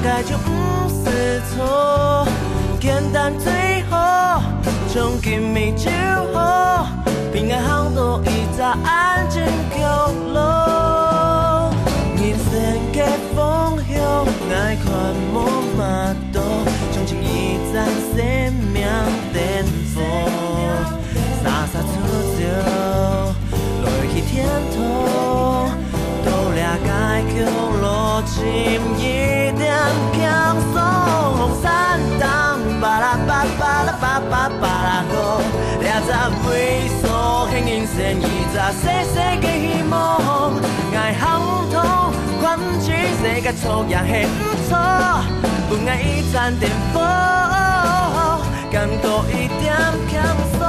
解就不是错，简单最好，从今暝就好，平安好多一早安静角落，人生嘅风向，爱看无嘛多，从情一盏生命颠簸，洒洒出招，落去天堂。 都了解叫路深一点轻松，风山东巴拉巴巴拉巴巴巴拉歌，两只尾数幸运线，一只细细嘅希望，爱行通，看起世界错也很错，不爱一盏电火，感多一点轻松。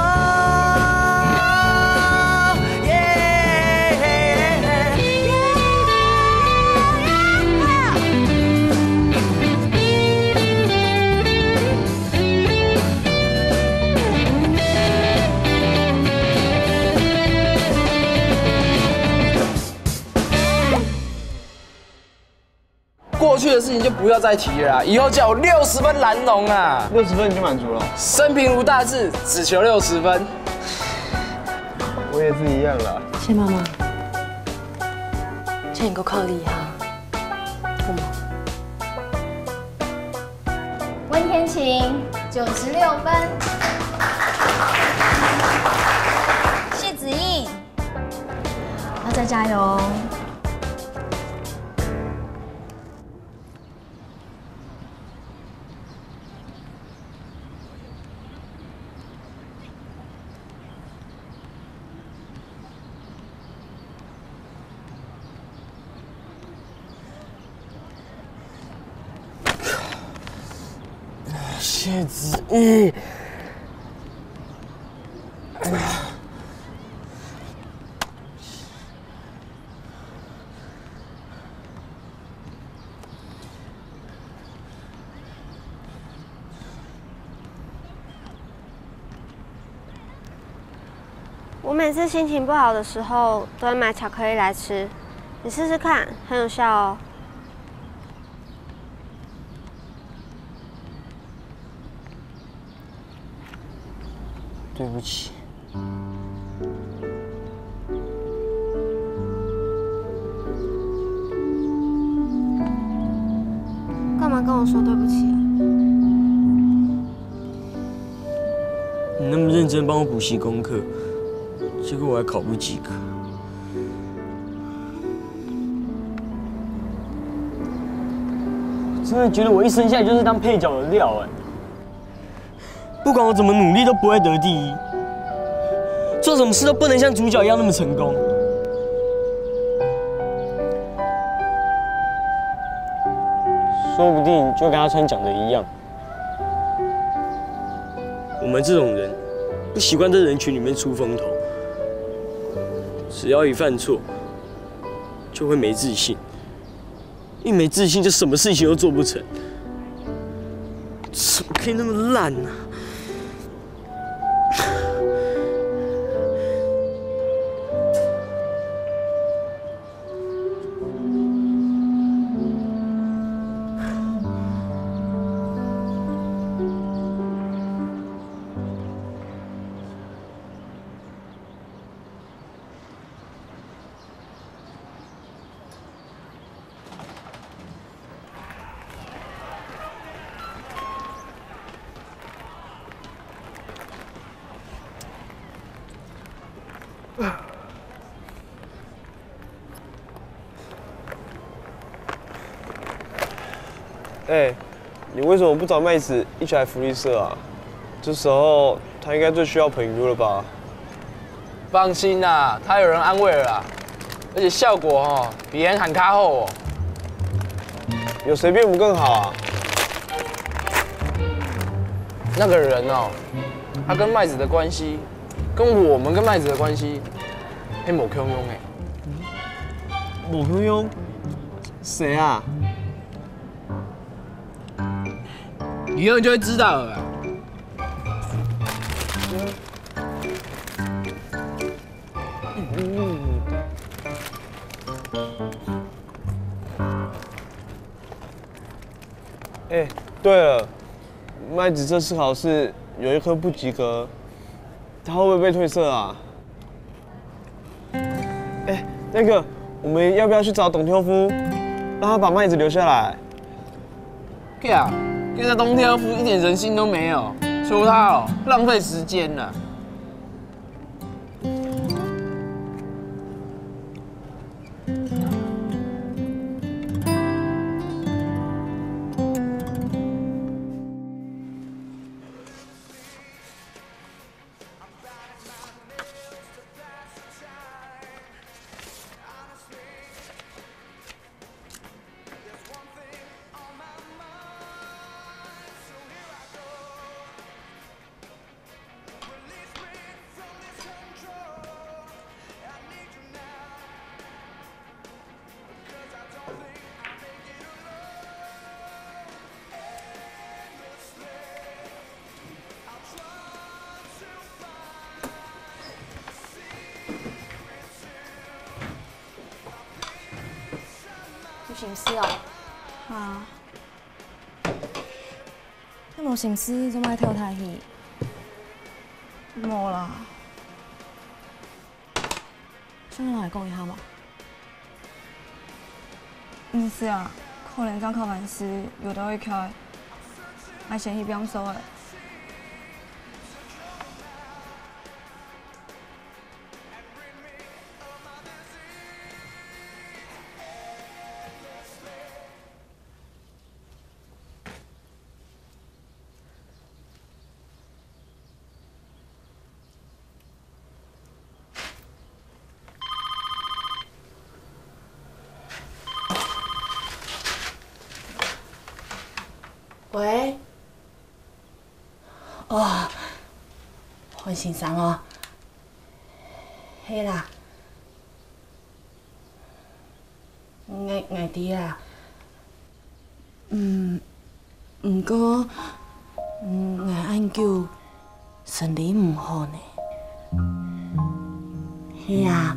过去的事情就不要再提了啦，以后叫我60分蓝龙啊！60分你就满足了？生平无大志，只求60分。我也是一样啦。谢妈妈，这你够靠力哈，父母。温天晴96分，谢子毅要再加油哦。 谢子毅，我每次心情不好的时候，都会买巧克力来吃，你试试看，很有效哦。 对不起，干嘛跟我说对不起啊？你那么认真帮我补习功课，结果我还考不及格。真的觉得我一生下来就是当配角的料哎。 不管我怎么努力都不会得第一，做什么事都不能像主角一样那么成功。说不定就跟阿川讲的一样，我们这种人不习惯在人群里面出风头，只要一犯错，就会没自信，一没自信就什么事情都做不成，怎么可以那么烂呢？ 哎，你为什么不找麦子一起来福利社啊？这时候他应该最需要朋友了吧？放心啦，他有人安慰了啦，而且效果哦比人喊卡后哦。有谁比我们更好啊？那个人哦，他跟麦子的关系，跟我们跟麦子的关系，还某 Q 庸哎。某 Q 庸？谁啊？以后你就会知道了啦。哎，对了，麦子这次考试有一科不及格，他会不会被退社啊？哎，那个，我们要不要去找董挑夫，让他把麦子留下来？对啊，现在董挑夫一点人性都没有，求他哦，浪费时间了。有心思哦？啊？你无心思，怎么爱跳台戏？无啦。想要来讲一下嘛？唔是啊，可能刚考完试有得会开，爱先去表手的。喂，哦，黄先生哦，嘿啦，爱弟啦，不过，爱按久身体唔好呢，嘿啊，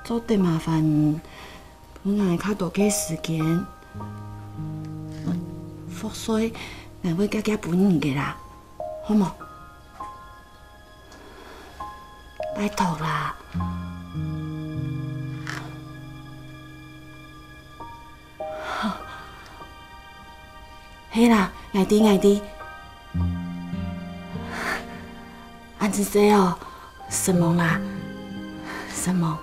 做得麻烦。我爱较多嘅时间，覆水我会加加本你嘅啦，好冇？拜托啦！嘿啦，爱弟，安子姐哦，什么啦？什么？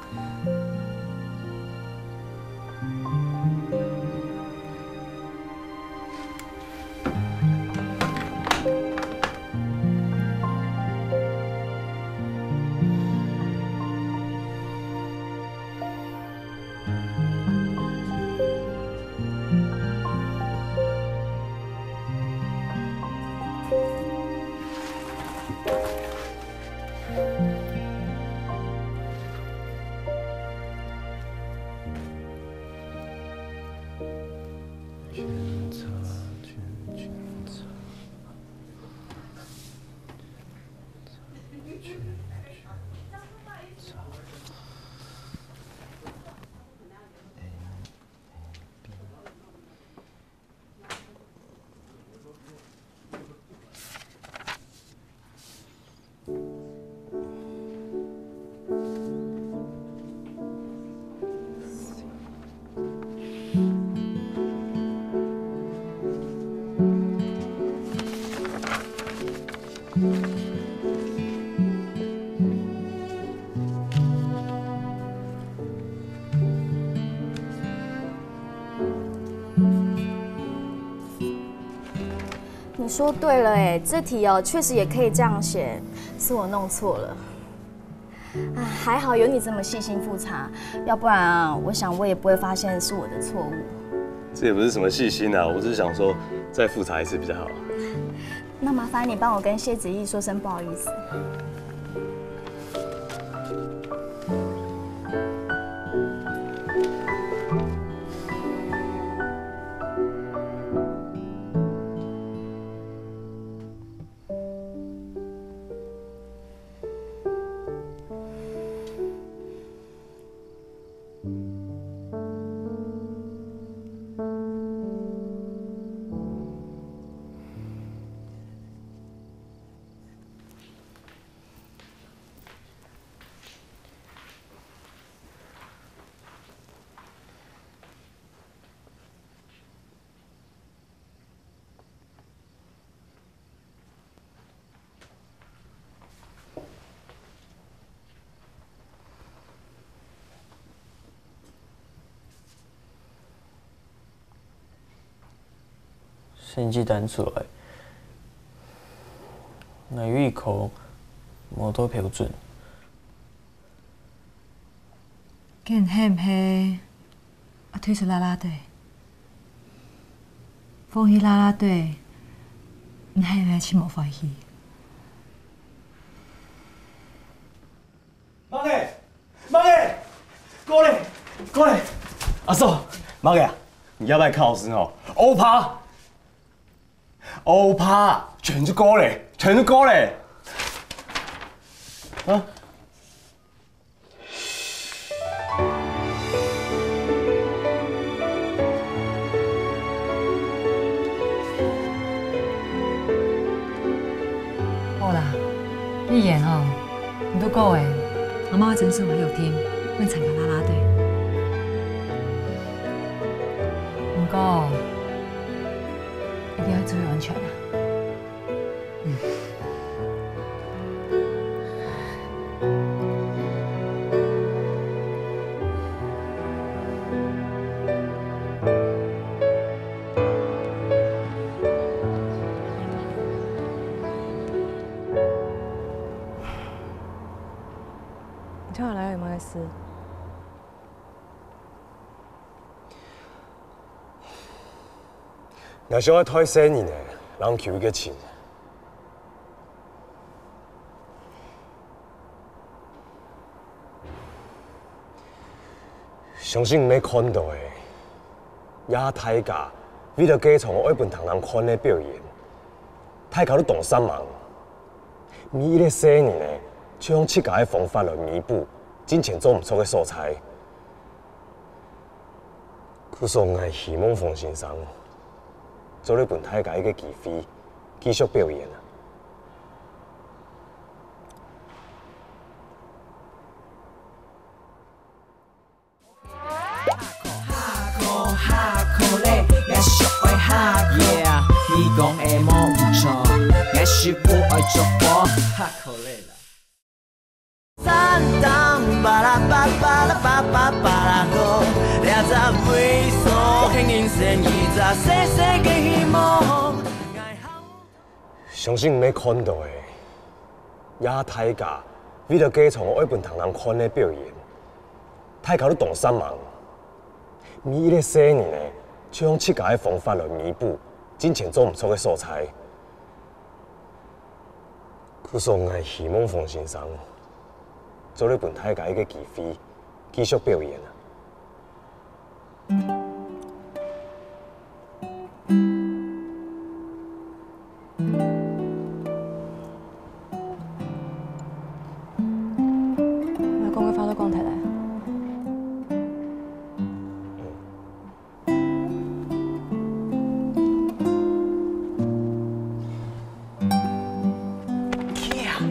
你说对了哎，这题哦确实也可以这样写，是我弄错了。啊，还好有你这么细心复查，要不然啊，我想我也不会发现是我的错误。这也不是什么细心啊，我只是想说再复查一次比较好。那麻烦你帮我跟谢子毅说声不好意思。成绩单出来，那有一口无多标准。见喜唔喜？退出啦啦队，放弃啦啦队，你系咪起冇欢喜？马爷，马爷，过来，过来，阿嫂，马爷，你要不要考试哦？欧趴，欧趴，全是歌嘞，全是歌嘞，啊！好啦，你演哦，你都够诶。阿妈真是我有天会参加啦啦队，不过一定要注意安全啊。你今晚来马来西亚？若想要退生呢，人求个钱。相信你看到的，亚太价为了加创我一本堂人看的表演，太搞你动3万。你迄个生呢，却用七家的方法来弥补之前做唔出的素材。可是我希望冯先生做你本太家一个机会，继续表演啊！你讲的冇唔错，也是不爱做我哈口累了。三当巴拉巴巴拉巴巴巴拉歌，两只猥琐轻盈生意在细细嘅希望。相信你看到的，亚太价为了加创我一本堂人看的表演，太搞你动3万。你迄个生呢，却用七家的方法来弥补之前做唔出的素材。可是我希望冯先生做你本太家一个机会，继续表演啊！我讲佢翻到講題嚟。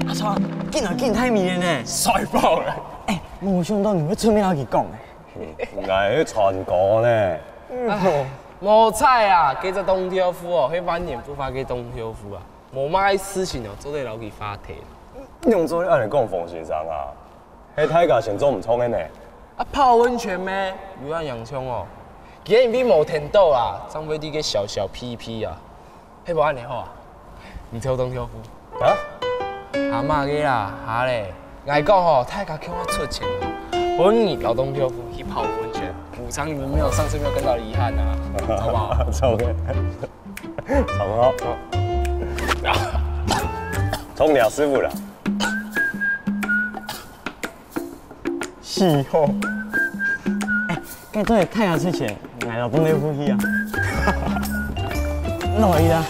阿川，見啊見太面呢，帅爆了！哎，冇想到你會出面攞佢講唔係啲傳講咧。冇菜啊，給這東挑夫哦，會晚點不發給東挑夫啊。冇乜事情哦，做對老佢發題。你用做按嚟講馮先生啊，喺太家先做唔錯嘅呢。啊，泡溫泉咩？有按洋蔥哦。今日比冇聽到啊，張飛啲嘅小小屁屁啊，迄無按你好啊？唔挑東挑夫啊？阿媽嘅啦，嚇咧！挨講吼，太家叫我出錢，本年老東挑夫去泡溫泉，補償你們沒有上次沒有跟到的遺憾啊，好不好？走嘅，差不多。聰明師傅啦。是吼。哎，該做太陽出錢，挨到東挑夫去啊。來啦。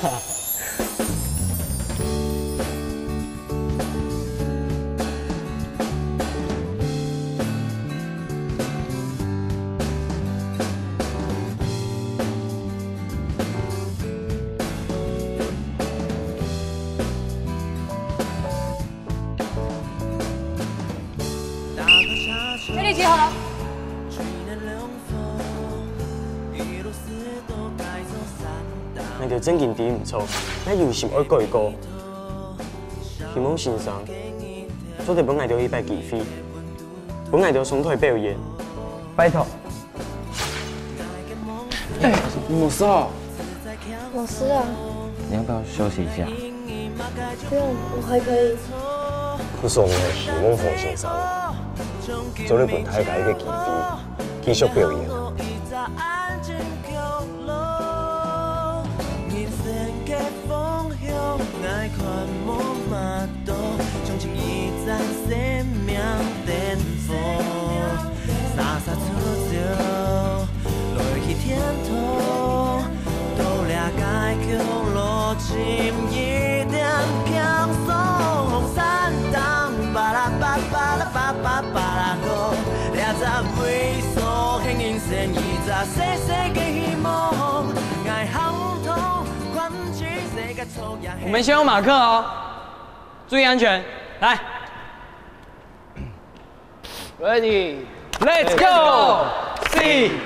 美丽集合了。那条整件底唔错，咱有心爱过一过。希望先生做得本爱着一摆机会，本爱着松腿表演。拜托。哎，冇事哦。老师啊，你要不要休息一下？不用，我还可以。不爽的是阮冯先生，做咧本台家一个机飞，继续表演。我们先用马克哦，注意安全，来 ，Ready，Let's go，C-A-N-D-Y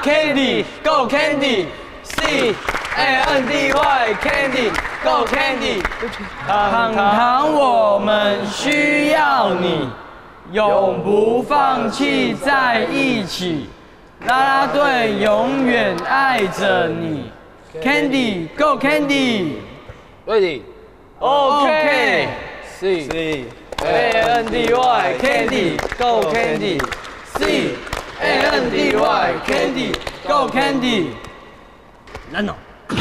Candy，Go Candy，C-A-N-D-Y Candy，Go Candy，糖糖我们需要你，永不放弃在一起，啦啦队永远爱着你。Candy, go Candy. Ready. Okay. C-A-N-D-Y Candy, go Candy. C-A-N-D-Y Candy, go Candy. 难哦。1、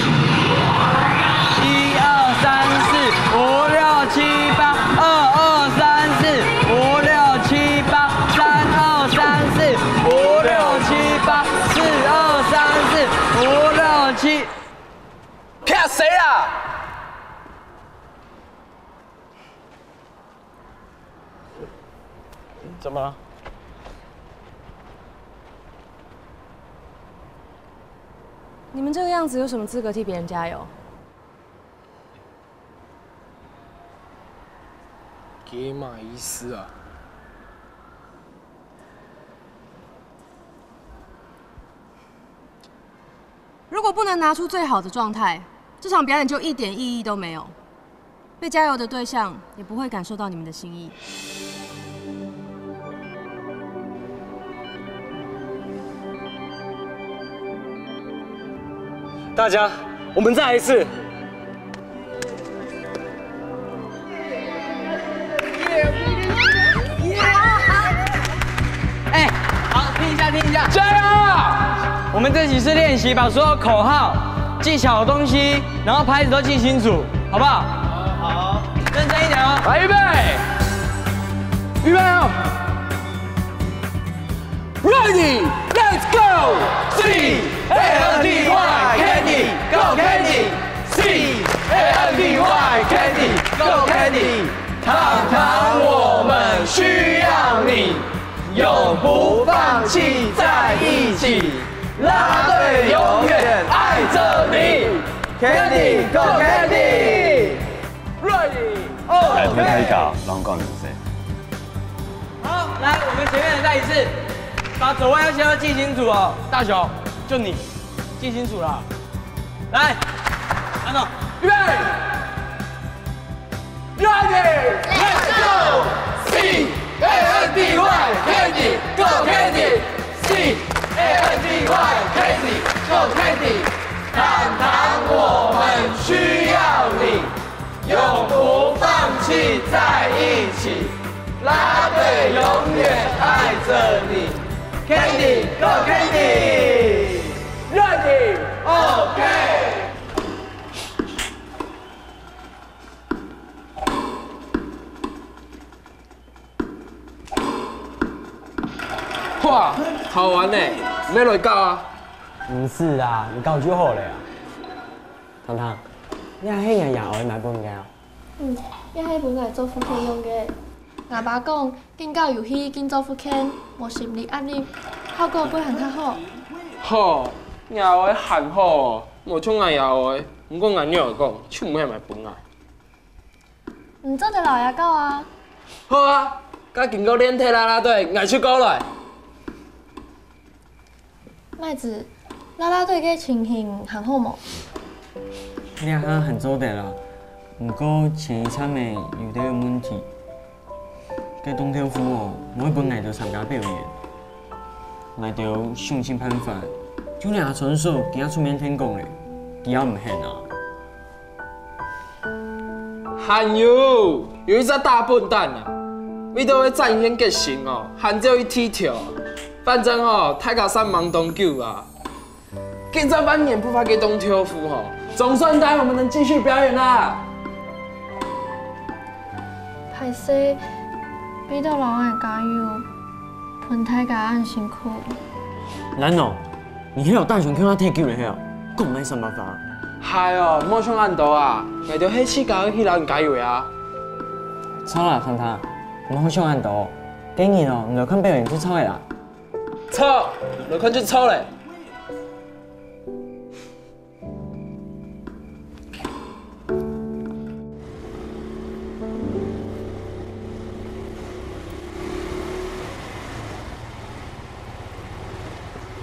2、3、4、5、6、7、8。2、2、3、4、5、6、7、8。3、2、3、4、5、6、7、8。4、2、3、4、5、6、7。骗谁啦？怎么了？你们这个样子有什么资格替别人加油？给马医师啊！如果不能拿出最好的状态，这场表演就一点意义都没有。被加油的对象也不会感受到你们的心意。大家，我们再来一次。哎，好，听一下，听一下，加油！我们这几次练习，把所有口号、技巧的东西，然后拍子都记清楚，好不好？好，认真一点哦。来，预备，预备哦 ，Ready, Let's go! C-A-N-D-Y Candy, Go Candy! C-A-N-D-Y Candy, Go Candy! 糖糖，我们需要你，永不放弃在一起。啦啦队永远爱着你 ，Candy Go Candy，Ready， 来推开嘎，然后告你谁？好，来，我们前面的再一次，把走位要先要记清楚哦。大雄，就你，记清楚了。来，安总，预备 ，Ready，Let's go，C-A-N-D-Y Candy Go Candy，C-A-N-D-Y Candy Go Candy， 糖糖我们需要你，永不放弃在一起，啦啦队永远爱着你 ，Candy Go Candy，Ready，OK。哇，好玩呢！要来教啊？唔是啦，唔教就好了啊。糖糖，你阿迄样也会买本嘅啊？伊迄本来做福建用嘅。阿爸讲，建教游戏建做福建，无心理压力，效果比行较好。好，也会喊好哦，无像俺也会，不过俺娘讲，手唔买本啊。唔做就老爷狗啊。好啊，甲经过练体啦啦队，俺出高来。麦子，啦啦队嘅情形行好无？你阿行很做得啦，不过前一场的有啲问题。个董跳夫哦，每本来就参加表演，来着想尽办法就俩纯属今仔出面天公嘞，其他唔现啊。还有一只大笨蛋啊，为到要展现决心哦，喊叫伊踢跳，反正哦，太搞三忙东久啊。现在万年不发给东挑夫哦，总算带我们能继续表演啦。歹势，彼得老爱加油，盆太家俺辛苦。咱哦，你迄有单纯去我踢球嘞吼，讲来想办法。系哦，莫想按倒啊，为着迄次教去老人加油啊。错啦，康康，莫好想按倒，今年哦，唔就看表演就错的啦。错，就看就错嘞。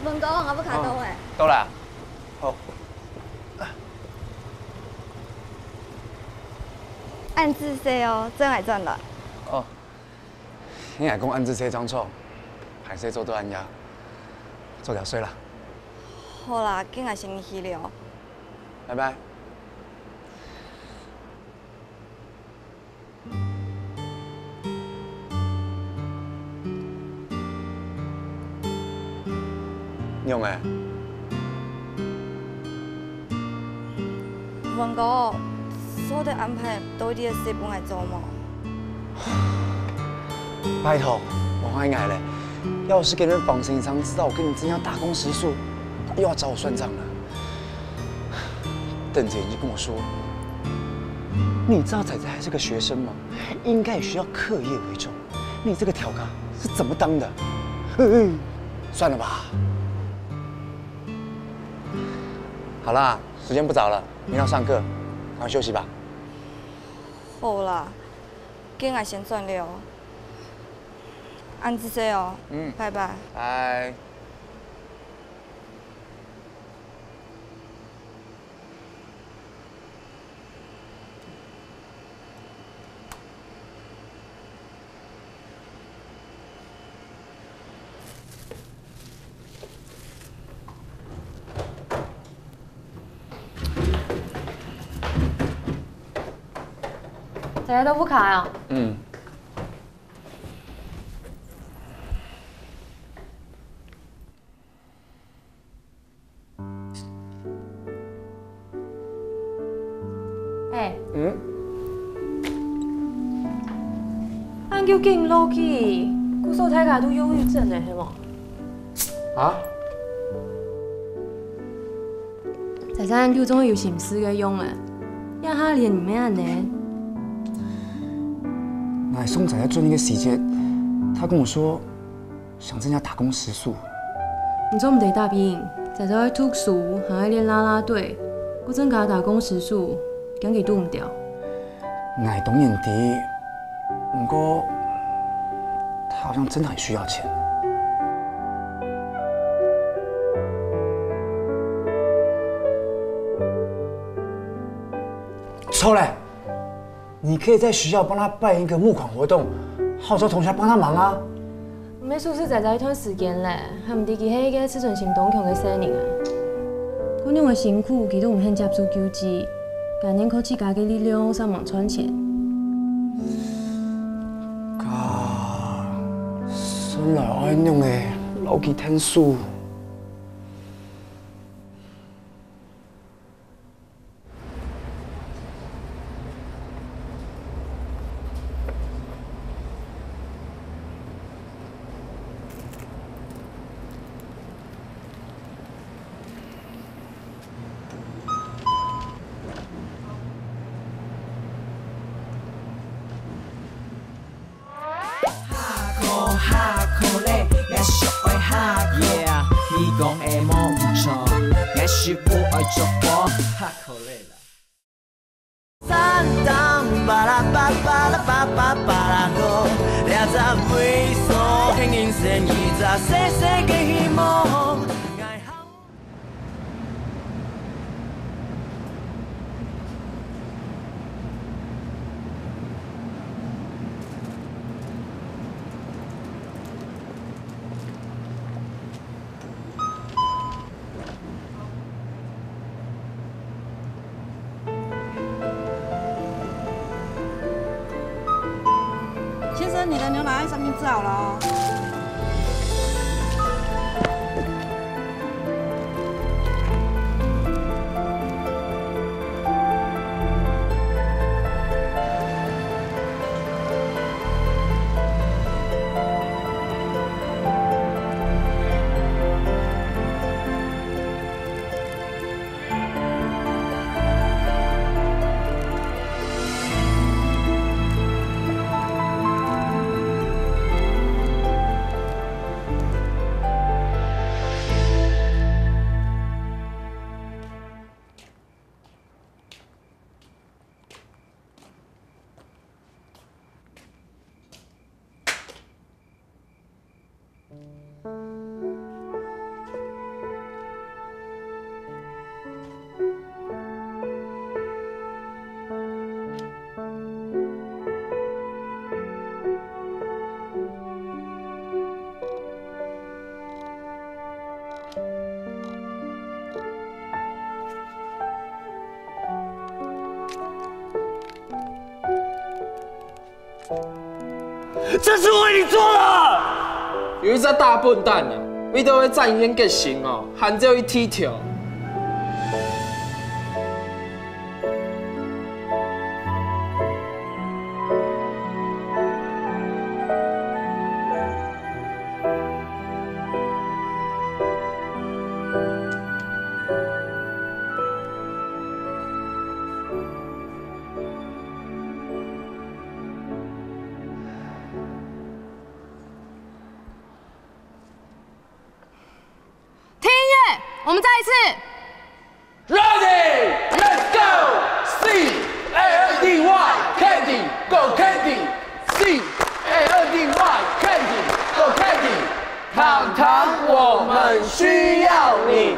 问讲我要开刀诶。到啦。好。暗自 C 哦，真爱赚了。哦，你爱讲暗自 C 装错，歹势做对安呀，做条水啦。好啦，今日先去了。拜拜。用诶。问哥，所得安排到底是本来做吗？拜托，我爱爱嘞。要是给人仿生商知道我跟你真要打工时数，又要找我算账了。邓姐已经跟我说，你知道仔仔还是个学生吗？应该以学校课业为重。你这个调咖是怎么当的？算了吧。好啦，时间不早了，明天要上课，赶快休息吧。好啦，今日先算了。安子 C 哦。拜拜。拜。大家都不卡啊？俺叫紧落去，古时候大家都忧郁症的，系无？啊？仔仔，你总有心思嘅用啊，呀哈连你咩安尼？那送仔仔做那个时间，他跟我说想增加打工时数。你做唔得答应，仔仔爱读书，还爱练啦啦队，我增加打工时数，惊佢拄唔掉。乃懂眼迪，不过他好像真的很需要钱。错嘞！你可以在学校帮他办一个募款活动，号召同学帮他忙啊。唔要苏轼仔仔一段时间咧，还唔知佢係個自尊心動強嘅青年啊。嗰樣嘅辛苦，佢都唔肯接受救濟，今年靠自家嘅力量上網賺錢。孫來愛用嘅老幾聽書。三当巴拉巴巴拉巴巴巴拉go，两只猥琐，轻轻声一只细细嘅希望。啦，爱上你走咯。这是为你做的。有一只大笨蛋啊，为到要展现个性哦，含着一踢跳。我们再一次 ，Ready, Let's go, C A N D Y Candy, Go Candy, C A N D Y Candy, Go Candy。糖糖，我们需要你，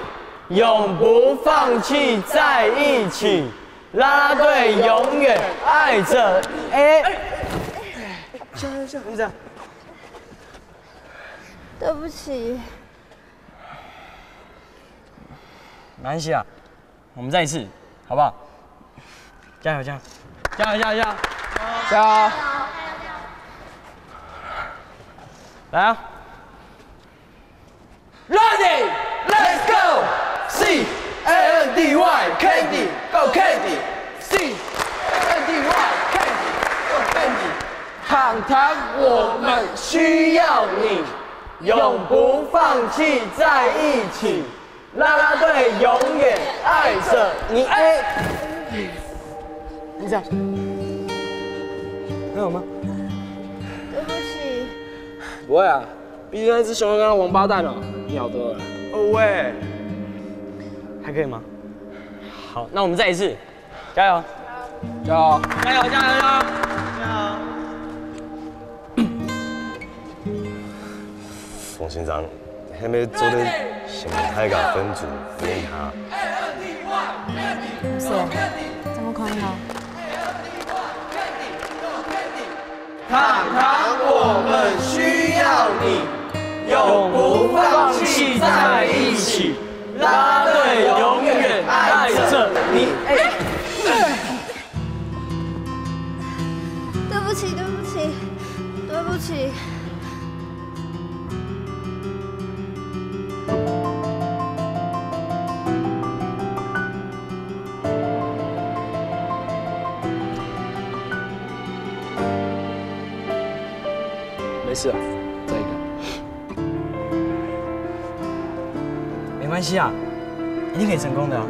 永不放弃在一起，啦啦队永远爱着。下，你这样。对不起。没关系啊，我们再一次，好不好？加油！加油！来啊 ！Ready, Let's go, C A N D Y Candy, Go Candy, C A N D Y Candy, Go Candy。糖糖，我们需要你，永不放弃在一起。啦啦队永远爱着你。你这样，还有吗？对不起。不会啊，毕竟那只熊刚刚王八蛋哦，秒得了。哦喂，还可以吗？好，那我们再一次，加油！加油！冯先生，还没做的什么太敢分组连他。不是，怎么可能？糖糖，我们需要你，永不放弃在一起，啦啦队永远爱着你。对不起。没事啊，再一个。没关系啊，一定可以成功的啊！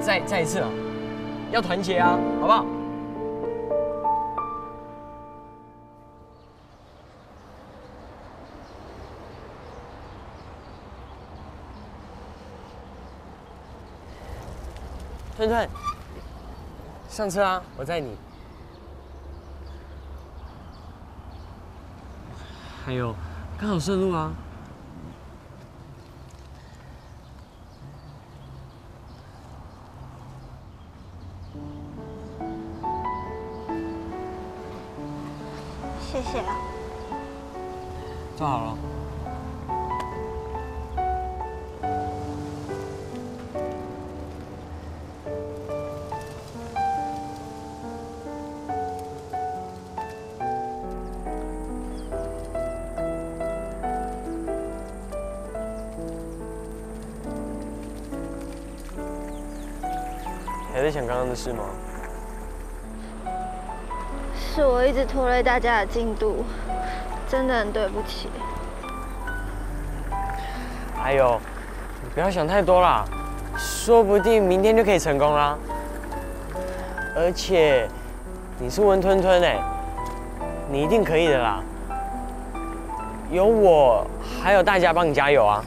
再一次啊，要团结啊，好不好？吞吞，上车啊，我载你。还有，刚好顺路啊。谢谢啊。坐好了。还在想刚刚的事吗？是我一直拖累大家的进度，真的很对不起。还有，你不要想太多啦，说不定明天就可以成功啦。而且你是温吞吞哎，你一定可以的啦。有我，还有大家帮你加油啊！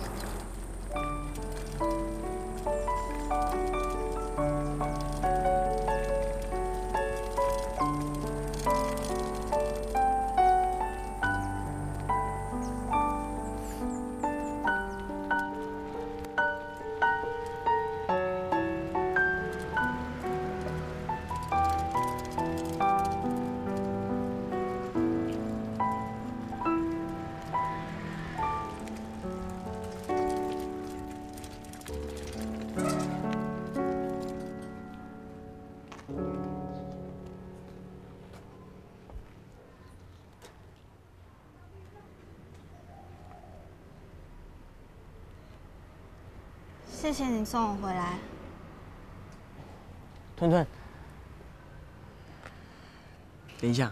谢谢你送我回来。吞吞，等一下。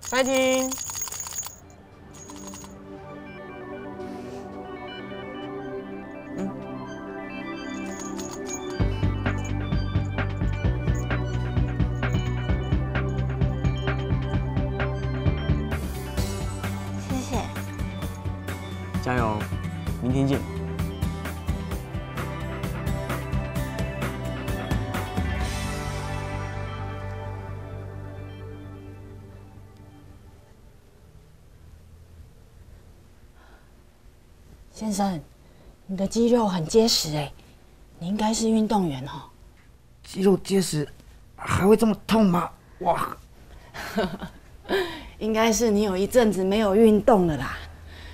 fighting！加油，明天见。先生，你的肌肉很结实哎，你应该是运动员哦。肌肉结实，还会这么痛吗？哇！应该是你有一阵子没有运动了啦。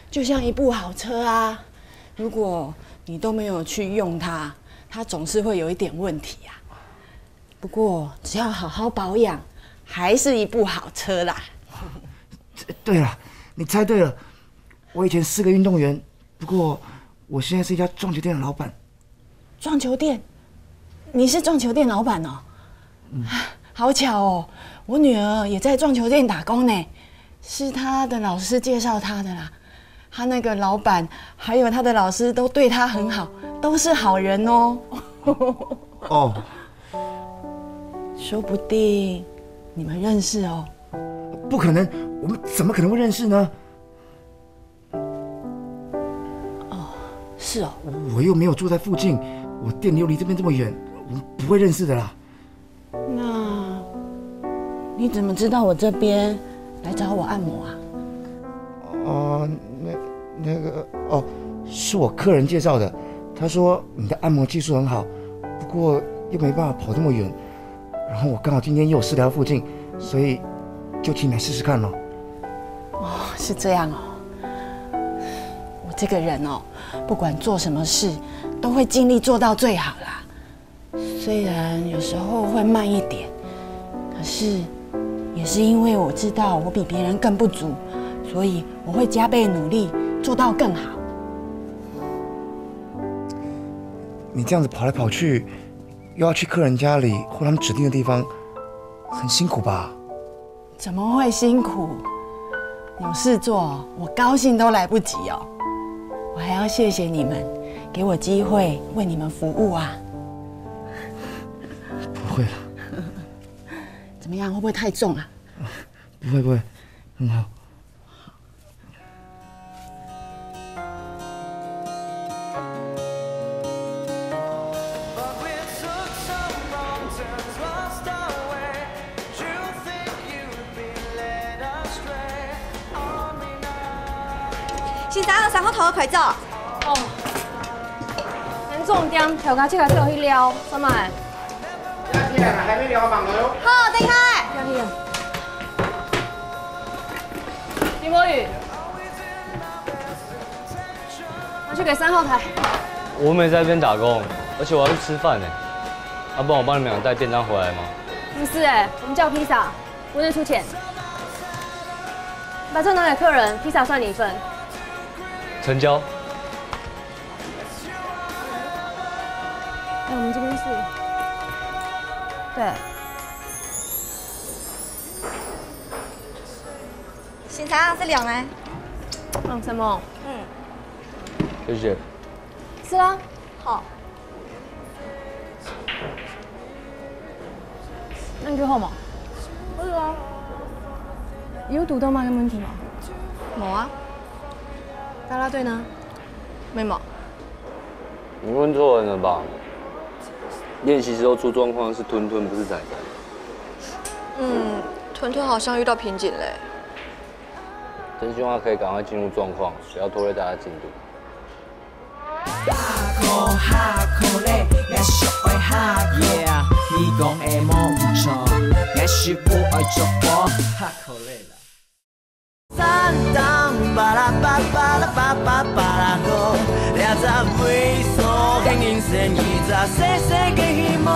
就像一部好车啊，如果你都没有去用它，它总是会有一点问题啊。不过只要好好保养，还是一部好车啦。对了，你猜对了，我以前是个运动员，不过我现在是一家撞球店的老板。撞球店？你是撞球店老板哦？好巧哦，我女儿也在撞球店打工呢，是她的老师介绍她的啦。他那个老板还有他的老师都对他很好，都是好人哦。哦，说不定你们认识哦。不可能，我们怎么可能会认识呢？哦，是哦。我又没有住在附近，我店又离这边这么远，我们不会认识的啦。那你怎么知道我这边来找我按摩啊？哦，那个哦，是我客人介绍的。他说你的按摩技术很好，不过又没办法跑这么远。然后我刚好今天又有事来到附近，所以就请你来试试看咯。哦，是这样哦。我这个人哦，不管做什么事，都会尽力做到最好啦。虽然有时候会慢一点，可是也是因为我知道我比别人更不足，所以我会加倍努力，做到更好。你这样子跑来跑去，又要去客人家里或他们指定的地方，很辛苦吧？怎么会辛苦？有事做，我高兴都来不及哦。我还要谢谢你们，给我机会为你们服务啊。不会了。怎么样？会不会太重啊？不会不会，很好。先生，3号头快走。哦。咱重点调价，这个要去撩，什么？还没聊忙哦。好，等开。要去啊。林博宇，拿去给3号台。我没在这边打工，而且我要去吃饭呢。要不然我帮你们俩带便当回来吗？不是我们叫披萨，我得出钱。把这拿给客人，披萨算你一份。成交。哎，我们这边是。对。新茶是2哎。什么？谢谢。是啦。好。那你就好嘛。不是啊。有读到吗？有问题吗？冇啊。啦啦队呢？没冇。你问错人了吧？练习时候出状况是吞吞，不是仔仔。吞吞好像遇到瓶颈嘞。真希望他可以赶快进入状况，不要拖累大家进度。你讲的冇错，也是不爱做我哈口累了。三当巴拉巴巴拉巴巴巴拉歌，俩在微缩，经营生意在细细嘅希望。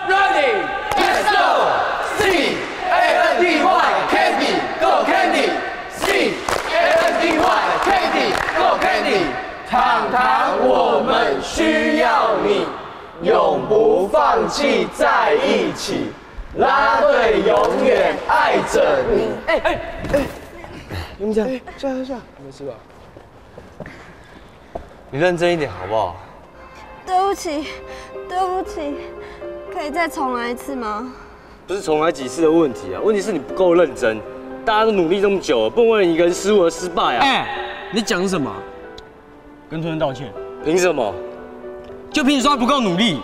Ready, let's go. C A N D Y Candy, go Candy. C A N D Y Candy, go Candy. 糖糖，我们需要你，永不放弃在一起，啦队永远爱着你。你们讲，下，没事吧？你认真一点好不好？对不起，可以再重来一次吗？不是重来几次的问题啊，问题是你不够认真。大家都努力这么久了，不能为了一个人失误而失败啊！你讲什么？跟吞吞道歉？凭什么？就凭你说他不够努力，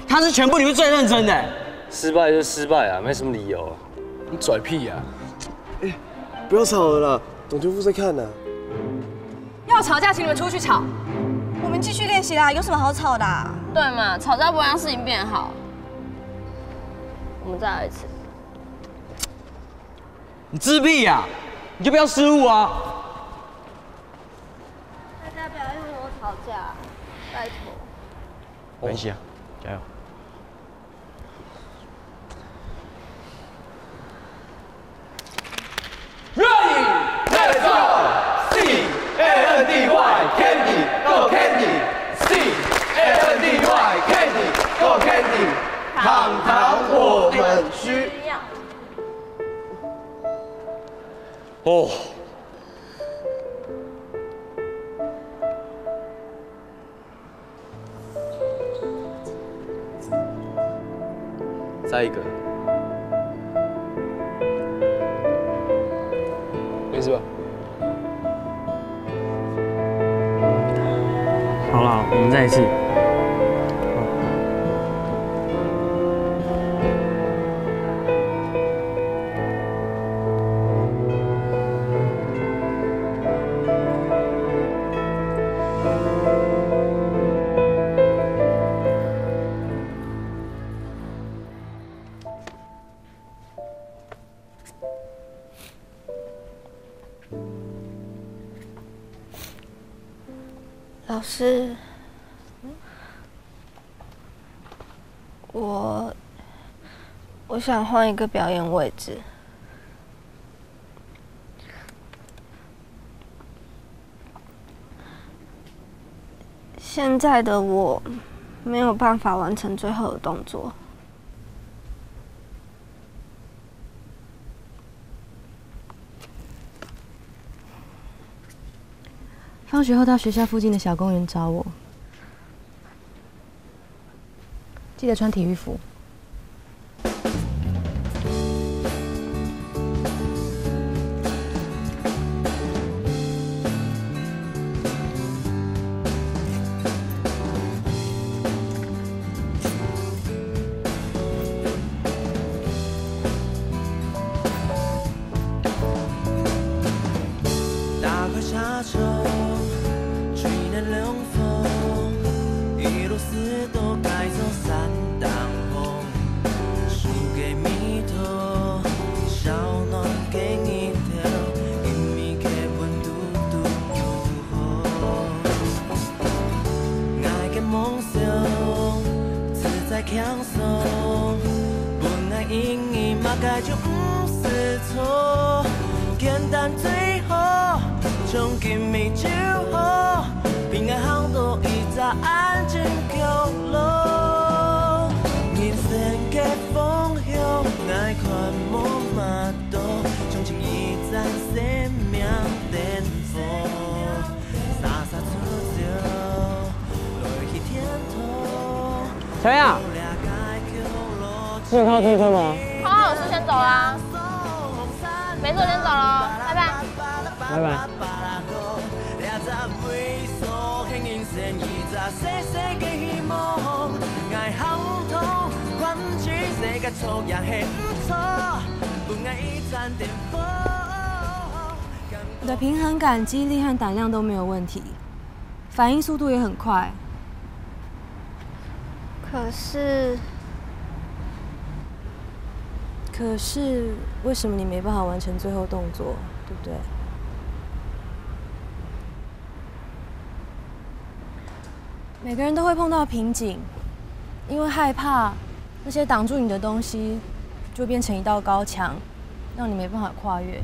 他是全部里面最认真的。失败就失败啊，没什么理由。你拽屁呀！不要吵了啦，董全副在看呢。要吵架，请你们出去吵。我们继续练习啦，有什么好吵的？对嘛，吵架不会让事情变好。我们再来一次。你自闭呀！你就不要失误啊！大家不要因为我吵架，拜托。没关系啊，加油！ Ready, let's go. C A N D Y Candy, go Candy. C A N D Y Candy, go Candy. 糖糖，我们需要。哦。再一个。 没事吧？好了，我们再一次。老师，我想换一个表演位置。现在的我没有办法完成最后的动作。放学后到学校附近的小公园找我，记得穿体育服。大快下车。 凉风，一路四都改走三档红，输给迷途，小暖给你跳，因为给温度度爱嘅梦想，自在轻松，本来因伊嘛该就不是错。错，简单最好，从今暝就好，平安航道一早安静角落，人生嘅方向，爱看无马道，从今一站生命颠簸，洒洒出走，落去天堂。小雅，是有看到推推吗？看到有事先走啦，没事我先走了，拜拜。拜拜。你的平衡感、肌力和胆量都没有问题，反应速度也很快。可是，为什么你没办法完成最后动作，对不对？每个人都会碰到瓶颈，因为害怕那些挡住你的东西，就变成一道高墙，让你没办法跨越。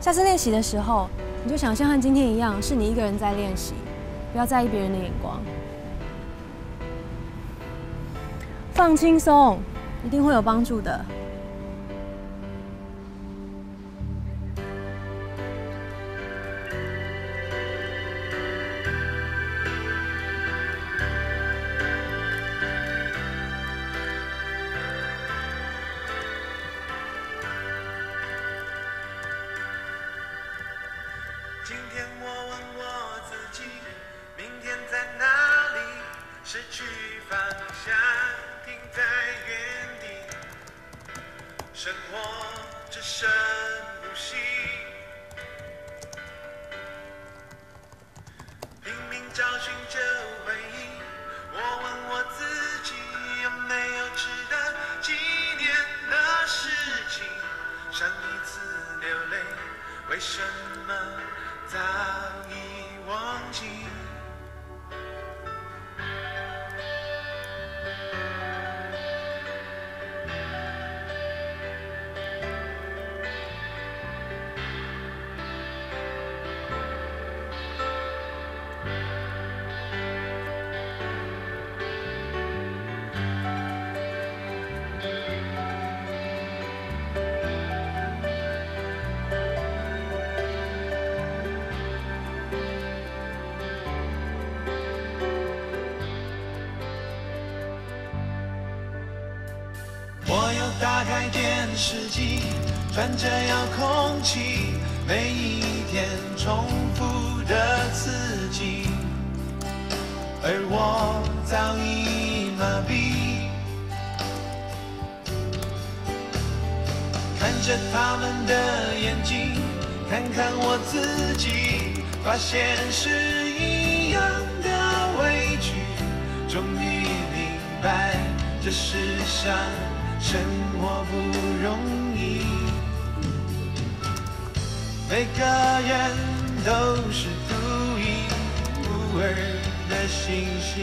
下次练习的时候，你就想象和今天一样，是你一个人在练习，不要在意别人的眼光。放轻松，一定会有帮助的。今天我问我自己，明天在哪里？失去方向，停在原地，生活只剩呼吸，拼命找寻着回忆。我问我自己，有没有值得纪念的事情？上一次流泪，为什么早已忘记？我又打开电视机，转着遥控器，每一天重复的刺激，而我早已麻痹，看着他们的眼睛，看看我自己，发现是一样的委屈，终于明白这世上生活不容易，每个人都是独一无二的星星，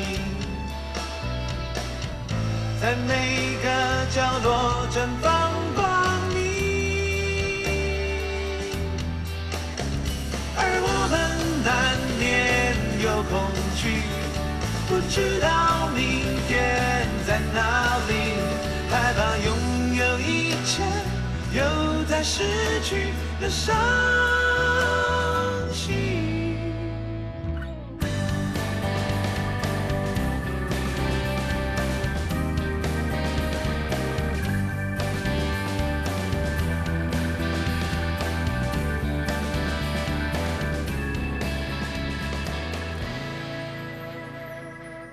在每个角落绽放光明，而我们难免有恐惧，不知道明天在哪里，害怕拥有一切，又在失去的伤心。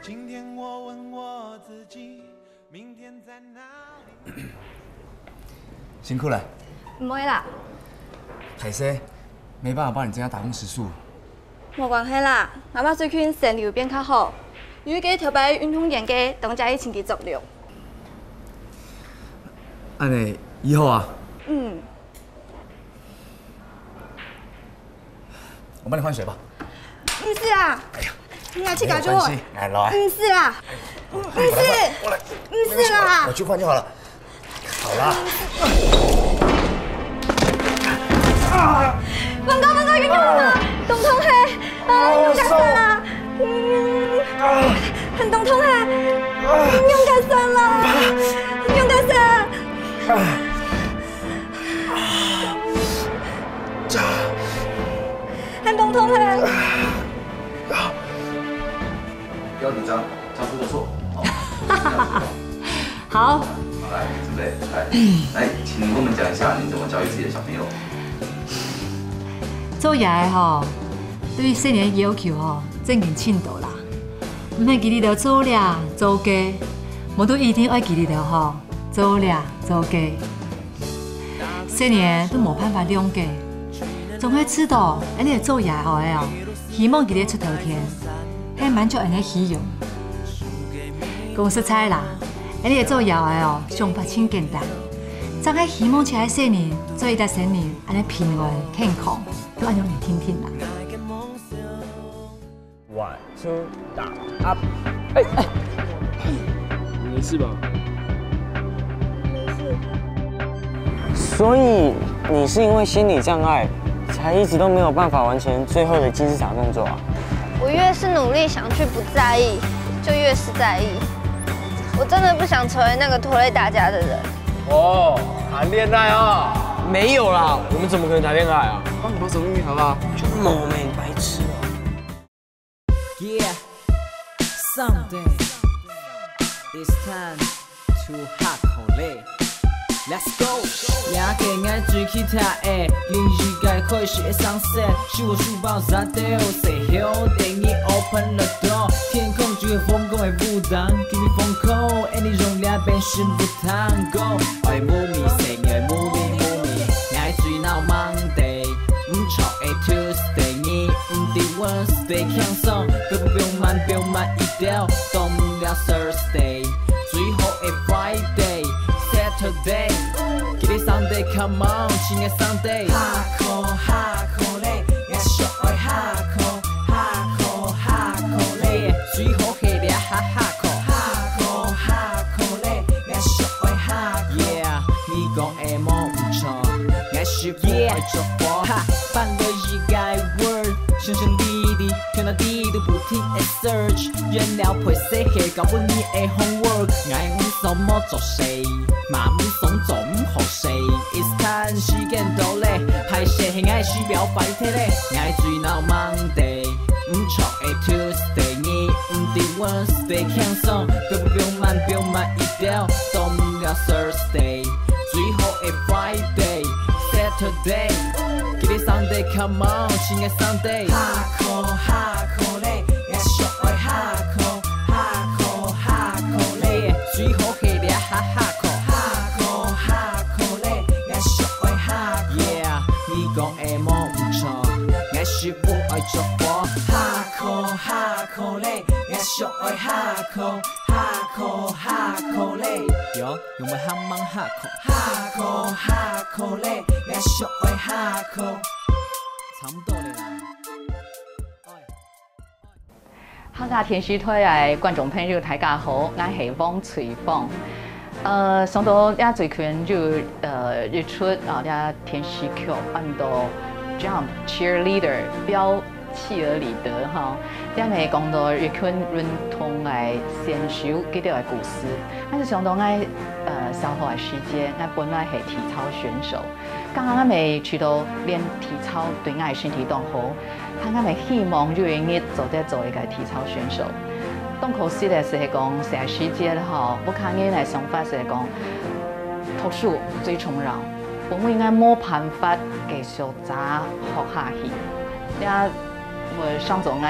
今天我问我自己，明天在哪里？辛苦了。唔会啦，歹势，没办法帮你增加打工时数。冇关系啦，妈妈最近身体有变较好，因为佢调摆运动员嘅当家以前嘅足疗。安尼以后啊，我帮你换水吧。唔是啦，你来去搞住我。来来。唔是啦，唔是，唔是啦。我去换就好了。好，好啦。文哥，冤枉了吗？东通嘿，用改算了，很东通嘿，用改算了，用改算。很东通嘿。不要紧张，张叔的错。好。来，准备，来，请您跟我们讲一下您怎么教育自己的小朋友。做爷的吼，对于细年的要求吼，正经称度啦。唔免记日着做俩做家，无都一定要记日着吼做俩做家。细年都无办法谅解，总会知道，安尼做爷后的哦，希望记日出头天，还满足安尼喜用。讲实在啦。安尼做爷的哦，想法真简单，总係希望一个细年做一个新年，安尼平安健康，都安樣嚟聽聽啦。One two up， 哎，你没事吧？没事。所以你是因为心理障碍，才一直都没有办法完成最后的金字塔动作啊？我越是努力想去不在意，就越是在意。我真的不想成为那个拖累大家的人。哦，谈恋爱啊？没有啦，我们怎么可能谈恋爱啊？帮你保守秘密好不好？就某妹，你白痴哦。Yeah, someday it's time to hot hole. Let's go. 夜景爱追起塔的，另一界开始的 sunset， 是我书包砸掉，say hello， 电影 open the door， 天空就会疯狂的舞蹈 ，give me phone call， 你容量变成不tango， 爱母咪，say 爱母咪，爱追闹 Monday， 唔错的 Tuesday， 你唔得 Wednesday， 轻松，不用慢一点，动了 Thursday， 最后的 Friday。Saturday， 今日 Sunday come on， 今日 Sunday， 哈口嘞，我小爱哈口嘞，最好下了哈口嘞，我小爱哈口 ，Yeah， 你讲的冇唔错，我是不爱做波，放了一个 word， 想象你的，看到地都不停的 search， 原了陪写下搞本你的 homework， 爱唔什么做谁？嘛唔想做唔好谁 ？It's time 时间到嘞，拍摄係愛需表白體嘞，愛追鬧 Monday， 唔錯嘅 Tuesday， 你唔得 Wednesday 輕鬆，不用慢一點，到唔了 Thursday， 最後嘅 Friday，Saturday， 今日 Sunday come on， 今日 Sunday， 哈口嘞，我小愛哈口嘞，最後係了哈口。講的冇唔錯，我是不愛做波，哈口嘞，我小愛哈口嘞，有冇喊忙哈口嘞，我小愛哈口，差唔多了啦。客家天時台嘅觀眾朋友大家好，我係汪翠鳳。上到呀最近就日出啊，呀天使曲按到 jump cheerleader 标企鹅里德哈，呀咪讲到日群运动嘅选手佢哋嘅故事，我是上到我小學嘅時間，我本來係體操選手，剛剛我咪去到練體操對我嘅身體當好，我咪希望有一日做一個體操選手。當考試嘅時候講，成時間吼，我看我嘅想法是講，讀書最重要，我應該冇辦法繼續再學下去。我上咗我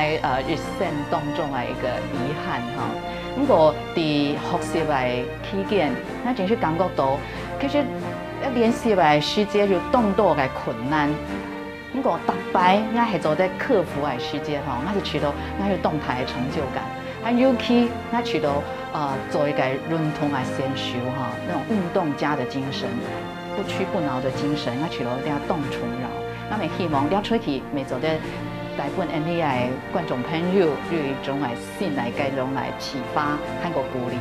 日生當中嘅一個遺憾哈。不過喺學習嘅期間，我真係感覺到，其實練習嘅時間有當多嘅困難。不過特別我係做得克服嘅時間吼，我就覺得我有動態嘅成就感。還尤其我覺得做一個運動嘅選手哈，那種運動家的精神，不屈不撓的精神，我覺得一定要動從容。我咪希望了出去，咪做得大部分 NBA 觀眾朋友有一種嘅心來嘅種來啟發，和個鼓勵。